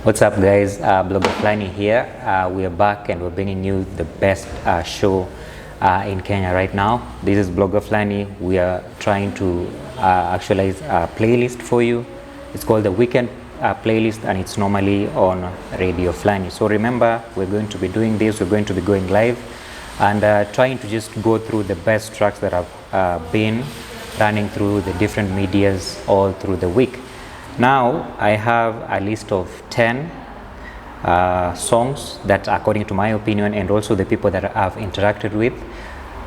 What's up, guys? Blogger Flani here. We are back and we're bringing you the best show in Kenya right now. This is Blogger Flani. We are trying to actualize a playlist for you. It's called the Weekend playlist, and it's normally on Radio Flani. So remember, we're going to be doing this. We're going to be going live and trying to just go through the best tracks that have been running through the different medias all through the week. Now I have a list of 10 songs that, according to my opinion and also the people that I've interacted with,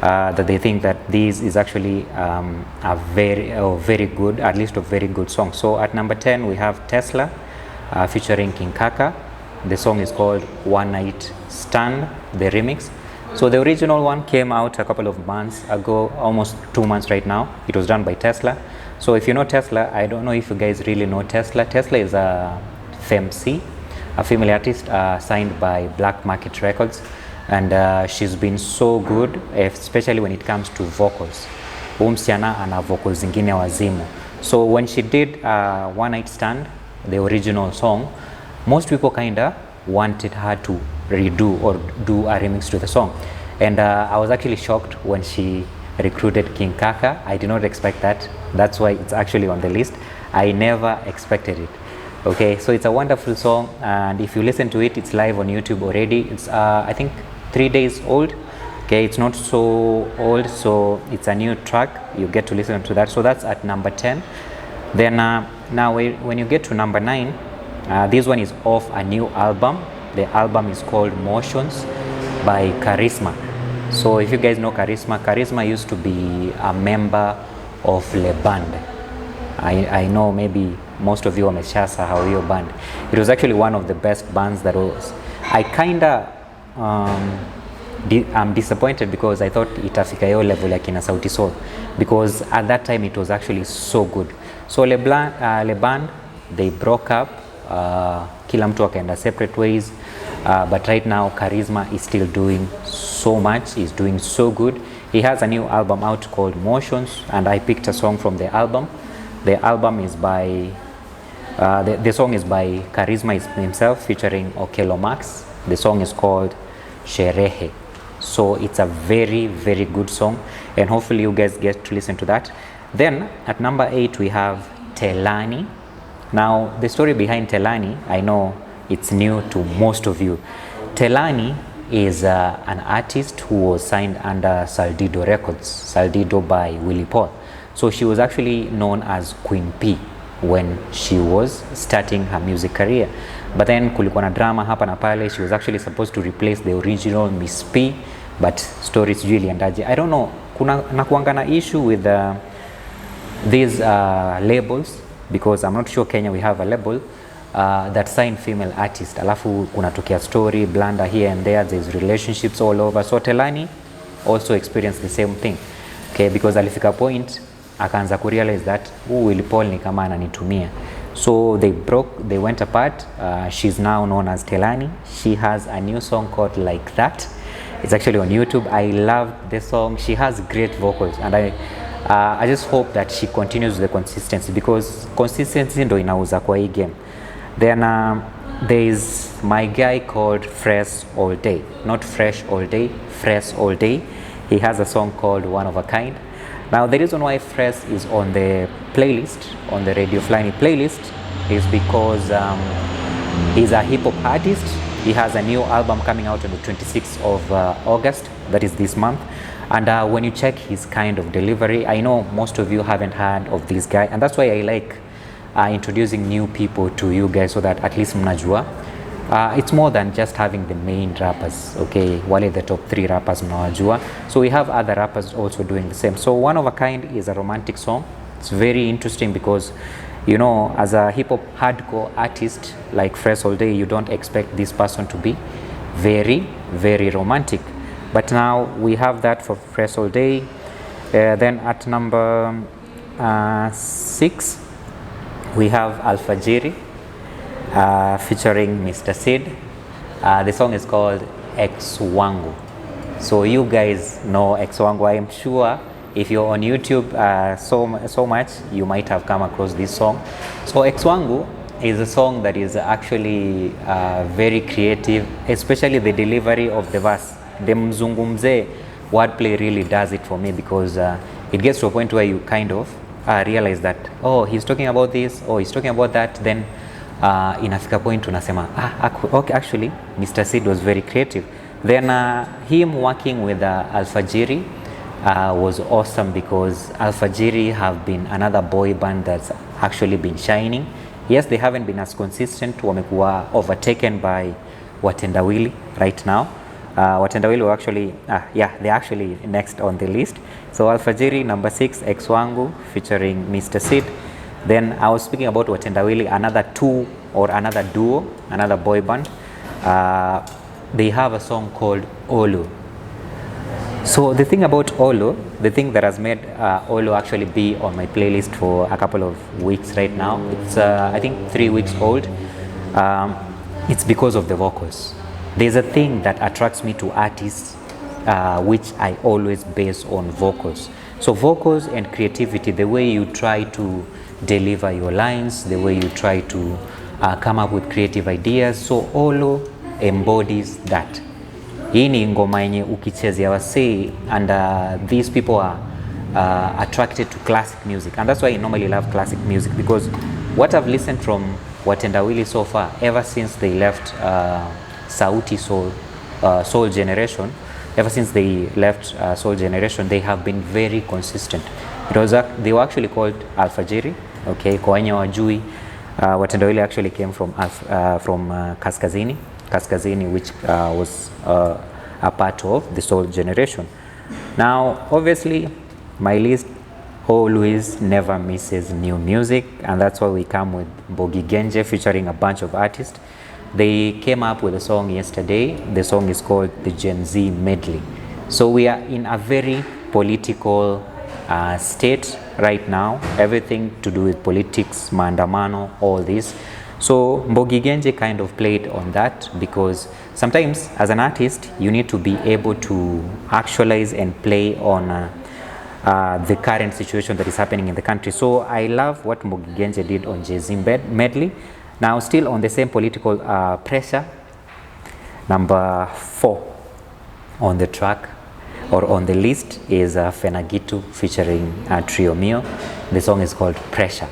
that they think that this is actually a very good, at least a very good song. So at number 10 we have Tesla featuring King Kaka. The song is called One Night Stand, the remix. So the original one came out a couple of months ago, almost 2 months right now. It was done by Tesla. So if you know Tesla, I don't know if you guys really know Tesla. Tesla is a FMC, a female artist signed by Black Market Records, and she's been so good, especially when it comes to vocals. Msichana ana vocals zingine wazimu. So when she did One Night Stand, the original song, most people kinda wanted her to redo or do a remix to the song, and I was actually shocked when she recruited King Kaka. I did not expect that. That's why it's actually on the list. I never expected it. Okay, so it's a wonderful song, and if you listen to it, it's live on YouTube already. It's I think 3 days old. Okay, it's not so old, so it's a new track. You get to listen to that. So that's at number 10. Then now when you get to number 9, this one is off a new album. The album is called Motions by Charisma. So if you guys know Charisma used to be a member of Le Band. I know maybe most of you wameshasa how hiyo band. It was actually one of the best bands that was. I kinda I'm disappointed because I thought itafika hiyo level like in a Sauti Sol, because at that time it was actually so good. So Le Band, they broke up, kila mtu akaenda separate ways, but right now Charisma is still doing so much. He's doing so good. He has a new album out called Motions, and I picked a song from the album. The album is by the song is by Charisma himself featuring Okelo Max. The song is called Sherehe. So it's a very good song, and hopefully you guys get to listen to that. Then at number 8 we have Telani. Now the story behind Telani, I know it's new to most of you. Telani is an artist who was signed under Saldido Records, Saldido by Willie Paul. So she was actually known as Queen P when she was starting her music career. But then kulikuwa na drama hapa na pale. She was actually supposed to replace the original Miss P, but stories really andaje. I don't know, kuna nakuanga na issue with these labels, because I'm not sure Kenya we have a label that sign female artist, alafu kunatokea story blunder here and there's relationships all over. So Telani also experienced the same thing, okay, because alifika point akaanza kurealize that Willie Paul ni kama ananitumia. So they went apart. She's now known as Telani. She has a new song called Like That. It's actually on YouTube. I love this song. She has great vocals, and I just hope that she continues the consistency, because consistency ndo inauza kwa hii game. Then there is my guy called Fresh All Day. Not Fresh All Day, Fresh All Day. He has a song called One of a Kind. Now the reason why Fresh is on the playlist, on the Radio Flani playlist, is because he's a hip hop artist. He has a new album coming out on the 26th of August, that is this month. And when you check his kind of delivery, I know most of you haven't heard of this guy, and that's why I like introducing new people to you guys, so that at least mnajua. It's more than just having the main rappers, okay, wale the top 3 rappers mnawajua. So we have other rappers also doing the same. So One of a Kind is a romantic song. It's very interesting because, you know, as a hip hop hardcore artist like Fresh All Day, you don't expect this person to be very romantic. But now we have that for Fresh All Day. Then at number 6 we have Alfajiri featuring Mr. Sid. The song is called Ex Wangu. So you guys know Ex Wangu. I am sure if you're on YouTube so much, you might have come across this song. So Ex Wangu is a song that is actually very creative, especially the delivery of the verse. The mzungumze wordplay really does it for me, because it gets to a point where you kind of realize that, oh, he's talking about this, or he's talking about that. Then inafika point unasema, okay, actually Mr. Sid was very creative. Then him working with Alfajiri was awesome, because Alfajiri have been another boy band that's actually been shining. Yes, they haven't been as consistent, wamekuwa overtaken by Watendawili right now. Watendawili were actually, they're actually next on the list. So Alfajiri, number 6, Ex Wangu featuring Mr. Sid. Then I was speaking about Watendawili, another two, or another duo, another boy band. They have a song called Olu. So the thing about Olu, the thing that has made Olu actually be on my playlist for a couple of weeks right now, it's I think 3 weeks old, it's because of the vocals. There's a thing that attracts me to artists, which I always base on vocals. So vocals and creativity, the way you try to deliver your lines, the way you try to come up with creative ideas. So Olu embodies that. Hii ni ngoma yenye ukichezea wasee, and these people are attracted to classic music, and that's why I normally love classic music, because what I've listened from Watendawili so far, ever since they left Sauti Soul Generation, ever since they left Soul Generation, they have been very consistent. They were actually called Alfajiri, okay, kwa wenye wajui, Watendawili actually came from Kaskazini, which was a part of the Soul Generation. Now, obviously, my list always never misses new music, and that's why we come with Mbogi Genje featuring a bunch of artists. They came up with a song yesterday. The song is called the Gen Z Medley. So we are in a very political state right now, everything to do with politics, maandamano, all this. So Mbogi Genje kind of played on that, because sometimes as an artist you need to be able to actualize and play on the current situation that is happening in the country. So I love what Mbogi Genje did on Jay-Z Medley. Now, still on the same political pressure, number 4 on the track, or on the list, is Fenagitu featuring Trio Mio. The song is called Pressure,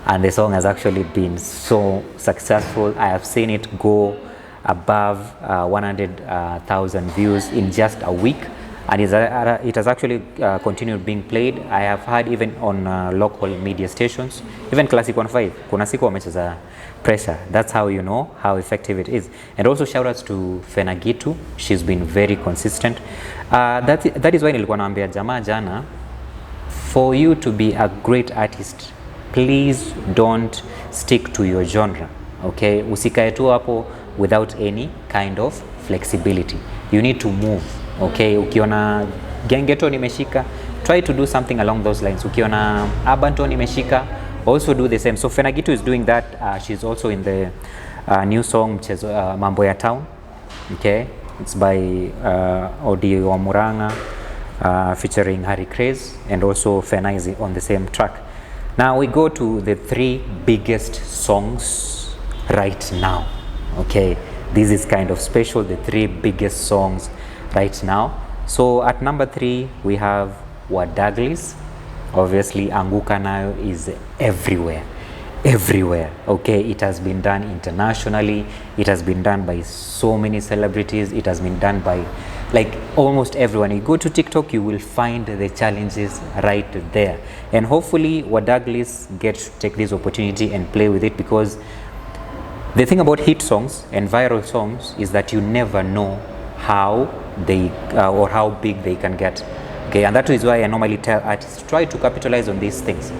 and the song has actually been so successful. I have seen it go above 100,000 views in just a week, and it has actually continued being played. I have heard even on local media stations, even Classic 105, kuna siku wamecheza Pressure. That's how you know how effective it is. And also shout outs to Fenagitu, she's been very consistent. That is why nilikuwa naambia jamaa jana, for you to be a great artist, please don't stick to your genre, okay? Usikae tu hapo without any kind of flexibility. You need to move, okay? Ukiona gengeton imeshika, try to do something along those lines. Ukiona urban tone imeshika, also do the same. So Fenagitu is doing that. She's also in the new song, which is Mambo ya Town, okay? It's by Odi Wamuranga featuring Harry Craze, and also Fena is on the same track. Now we go to the 3 biggest songs right now, okay? This is kind of special, the 3 biggest songs right now. So at number 3 we have Wadaglis. Obviously Anguka Nayo is everywhere, okay? It has been done internationally, it has been done by so many celebrities, it has been done by like almost everyone. You go to TikTok, you will find the challenges right there, and hopefully Wadaglis get to take this opportunity and play with it, because the thing about hit songs and viral songs is that you never know how they or how big they can get, okay? And that is why I normally tell artists, try to capitalize on these things,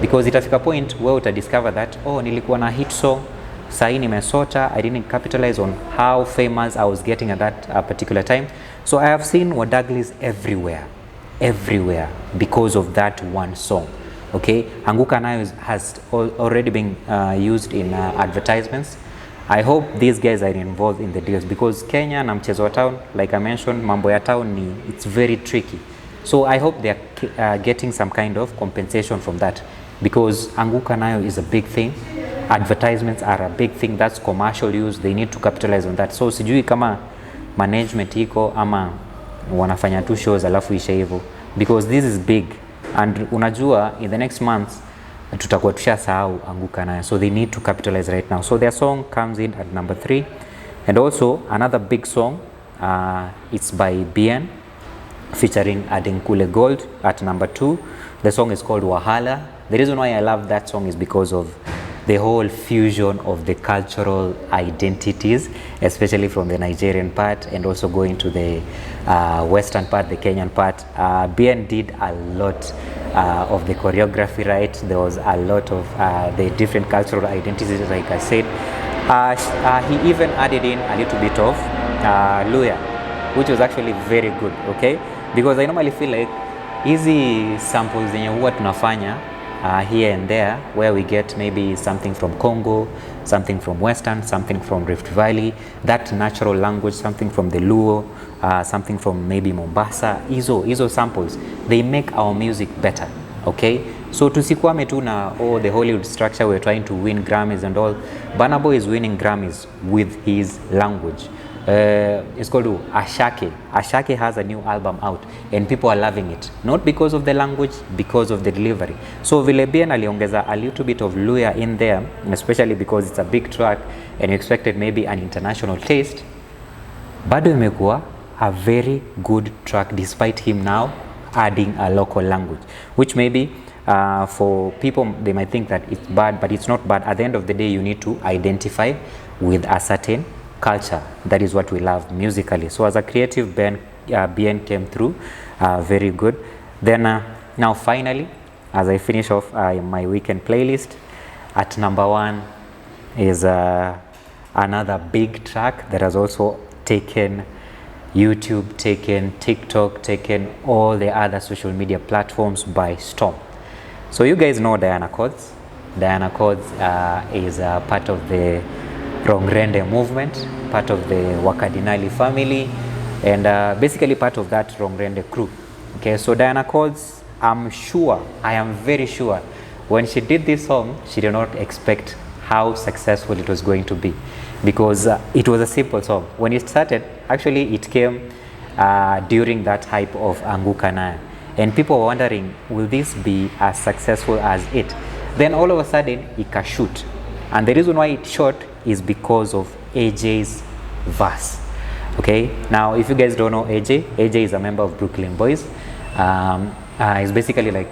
because itafika point where uta discover that, oh, nilikuwa na hit song, sahi nimesota, I didn't capitalize on how famous I was getting at that particular time. So I have seen Wadaglis everywhere because of that one song, okay? Anguka Nayo has already been used in advertisements. I hope these guys are involved in the deals, because Kenya na mchezo wa town, like I mentioned, mambo ya town it's very tricky. So I hope they are getting some kind of compensation from that, because Anguka Nayo is a big thing. advertisements are a big thing, that's commercial use, they need to capitalize on that. So sijui kama management iko ama wanafanya tu shows alafu ishe hivyo, because this is big and unajua in the next months tutakuwa tushasahau anguka nayo, so they need to capitalize right now. So their song comes in at number 3. And also another big song, it's by Bien featuring Adenkule Gold at number 2. The song is called Wahala. The reason why I love that song is because of the whole fusion of the cultural identities, especially from the Nigerian part and also going to the western part, the Kenyan part. Bien did a lot of the choreography, right? There was a lot of the different cultural identities, like I said. He even added in a little bit of Luya, which was actually very good, okay? Because I normally feel like easy samples zenye huwa tunafanya here and there, where we get maybe something from Congo, something from Western, something from Rift Valley, that natural language, something from the Luo, something from maybe Mombasa. Hizo samples, they make our music better, okay? So tusikwame tu na the Hollywood structure, we're trying to win Grammys and all. Burna Boy is winning Grammys with his language. It's called Ashake. Ashake has a new album out and people are loving it, not because of the language, because of the delivery. So vile Bien aliongeza a little bit of Luya in there, especially because it's a big track and you expected maybe an international taste, bado imekuwa a very good track despite him now adding a local language, which maybe for people they might think that it's bad, but it's not bad. At the end of the day, you need to identify with a certain culture. That is what we love musically. So as a creative band, Bien came through very good. Then now finally, as I finish off my weekend playlist, at number 1 is another big track that has also taken YouTube, taken TikTok, taken all the other social media platforms by storm. So you guys know Diana Codes. Diana Codes is part of the Rongrende movement, part of the Wakadinali family, and basically part of that Rongrende crew. Okay, so Diana Codes, I am very sure, when she did this song, she did not expect how successful it was going to be, because it was a simple song. When it started, actually it came during that hype of Anguka Nayo, and people were wondering, will this be as successful as it? Then all of a sudden, it can shoot. And the reason why it shot is because of AJ's verse. Okay, now if you guys don't know AJ is a member of Brooklyn Boys. He's basically like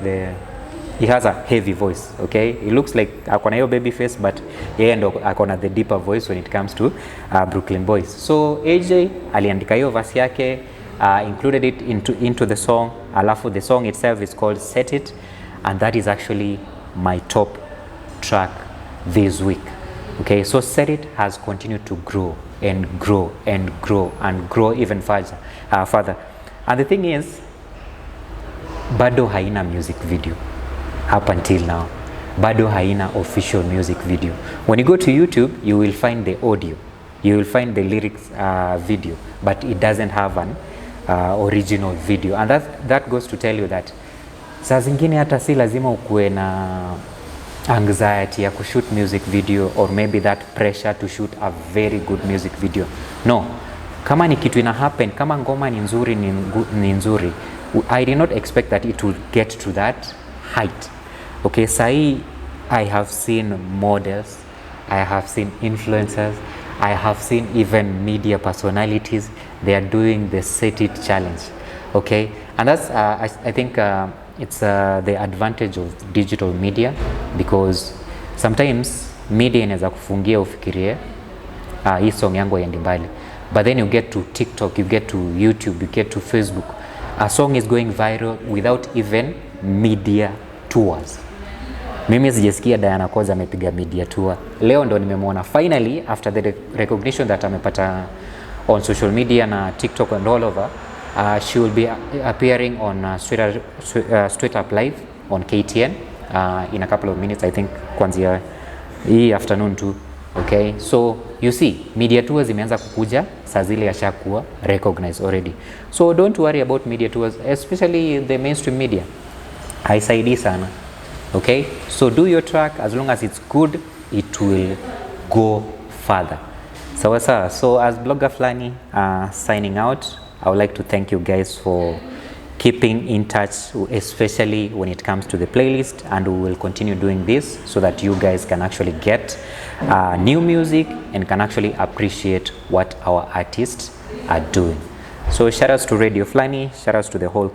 he has a heavy voice, okay? He looks like akona hiyo baby face, but yeye ndo akona the deeper voice when it comes to Brooklyn Boys. So AJ aliandika hiyo verse yake, included it into the song. Alafu the song itself is called Set It, and that is actually my top track this week. Okay, so Set It has continued to grow and grow and grow and grow even further. And the thing is, bado haina music video up until now. Bado haina official music video. When you go to YouTube, you will find the audio, you will find the lyrics video, but it doesn't have an original video. And that goes to tell you that saa zingine hata si lazima ukuwe na anxiety ya kushoot music video, or maybe that pressure to shoot a very good music video. No, kama ni kitu ina happen, kama ngoma ni nzuri, ni nzuri, I did not expect that it would get to that height. Okay, sahi I have seen models, I have seen influencers, I have seen even media personalities, they are doing the Set It challenge. Okay, and that's I think it's the advantage of digital media, because sometimes media inaweza kufungia ufikirie hii song yangu haiendi mbali, but then you get to TikTok, you get to YouTube, you get to Facebook, a song is going viral without even media tours. Mimi sijasikia Diana Codes amepiga media tour. Leo ndo nimemwona finally, after the recognition that amepata on social media na TikTok and all over. She will be appearing on Straight Up Live on KTN in a couple of minutes, I think kwanzia hii afternoon too. Okay, so you see media tours imeanza kukuja, saa zile yashakuwa recognized already. So don't worry about media tours, especially the mainstream media. Haisaidii sana. Okay, so do your track as long as it's good, it will go further. So as blogger Flani signing out, I would like to thank you guys for keeping in touch, especially when it comes to the playlist, and we will continue doing this so that you guys can actually get new music and can actually appreciate what our artists are doing. So shout outs to Radio Flani, shout outs to the whole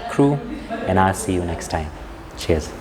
crew, and I'll see you next time. Cheers.